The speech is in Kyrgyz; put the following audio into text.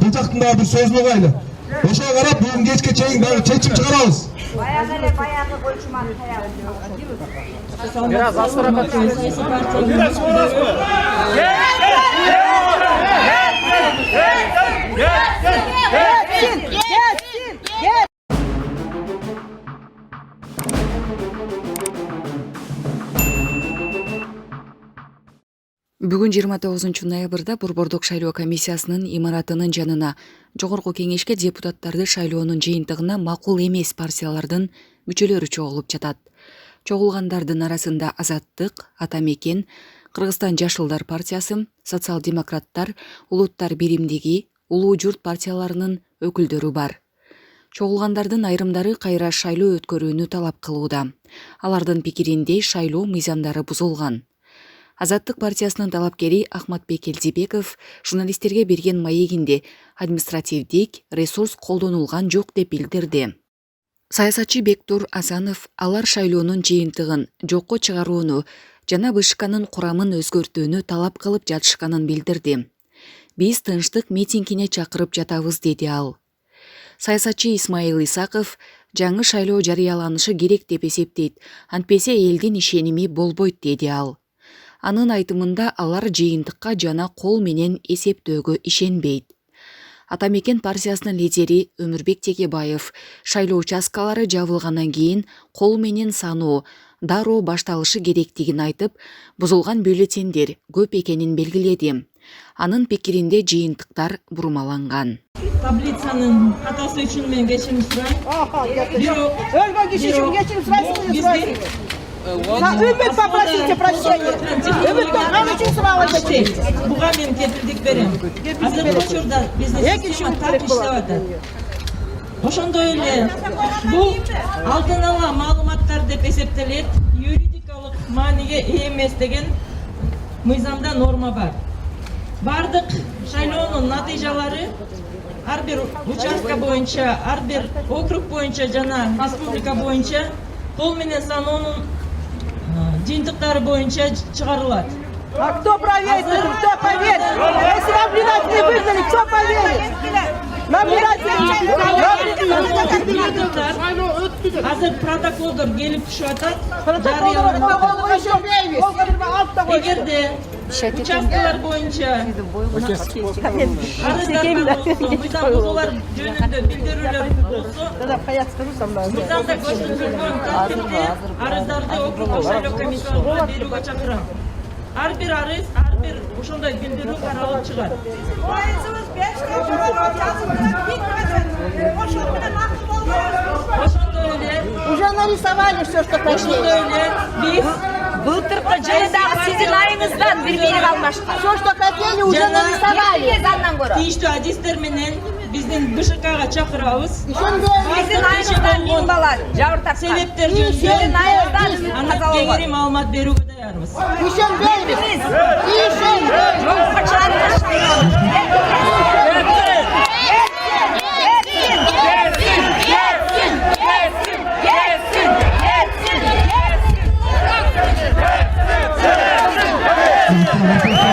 Бул жактын дагы бир сөзүн угайлы. Ошого карап бүгүн кечке чейин дагы чечим чыгарабыз. Баягы эле баягы койчуманын таягын. Biraz astırma. Бүгүн 29 ноябрда Борбордук шайлоо комиссиясынын имаратынын жанына Жогорку кеңешке депутаттарды шайлоонун жыйынтыгына макул эмес партиялардын мүчөлөрү чогулуп жатат. Чогулгандардын арасында Азаттык, Ата Мекен, Кыргызстан Жашылдар партиясы, Социал-демократтар, Улуттар биримдиги, Улуу журт партияларынын өкүлдөрү бар. Чогулгандардын айрымдары кайра шайлоо өткөрүүнү талап кылууда. Алардын пикиринде шайлоо мыйзамдары бузулган. Азаттык партиясынын талапкери Ахматбек Элдибеков журналисттерге берген маегинде административдик ресурс колдонулган жок деп билдирди. Саясатчы Бектур Асанов алар шайлоонун жыйынтыгын жокко чыгарууну жана БШКнын курамын өзгөртүүнү талап кылып жатышканын билдирди. Биз тынчтык митингине чакырып жатабыз, деди ал. Саясатчы Исмаил Исаков жаңы шайлоо жарыяланышы керек деп эсептейт, антпесе элдин ишеними болбойт, деди ал. Анын айтымында алар жыйынтыкка жана кол менен эсептөөгө ишенбейт. Ата Мекен партиясынын лидери Өмүрбек Текебаев шайлоо участкалары жабылгандан кийин кол менен саноо дароо башталышы керектигин айтып, бузулган бюллетендер көп экенин белгиледи. Анын пикиринде жыйынтыктар бурмаланган. Таблицанын хатасы үчүн мен кечирим сурайм. Өлгөн киши үчүн кечирим сурайсыңыз. Ümit попросите прощения. Ümit'ten an için sırava geçeyim. Буга мен кепилдик берем. Азыр учурда бизнес система так иштеп атат. Ошондой эле бул алдын ала маалыматтар деп эсептелет, юридикалык мааниге ээ эмес деген мыйзамда норма бар. Бардык шайлоонун натыйжалары ар бир участка боюнча, ар бир округ боюнча жана республика боюнча кол менен саноонун жыйынтыктары боюнча чыгарылат. А кто проверит? Кто поверит? Если наблюдатели выгнали, кто поверит? Азыр протоколдор келип түшүп атат. Эгерде участкалар боюнча мыйзам бузуулар жөнүндө билдирүүлөр болсо, мыйзамда көрсөтүлгөн тартипте арыздарды округдук шайлоо комиссионуна берүүгө чакырам. Ар бир арыз, ар бир ошондой билдирүү каралып чыгат. Ошондой эле Уже нарисовали все, что хотели. ошондой эле биз Былтыркы жылдагы сиздин айыңыздан бир берип алмашкан. Все, что хотели, уже нарисовали. Андан көрө. тийиштүү адистер менен биздин БШКга чакырабыз. Сиздин айыңыздан 1000 бала жабыр тапкан. Себептер Сиздин жөнүндө айыңыздан аны кеңири маалымат берүүгө даярбыз. Ишенбейбиз. Жокко чыгарып Thank you.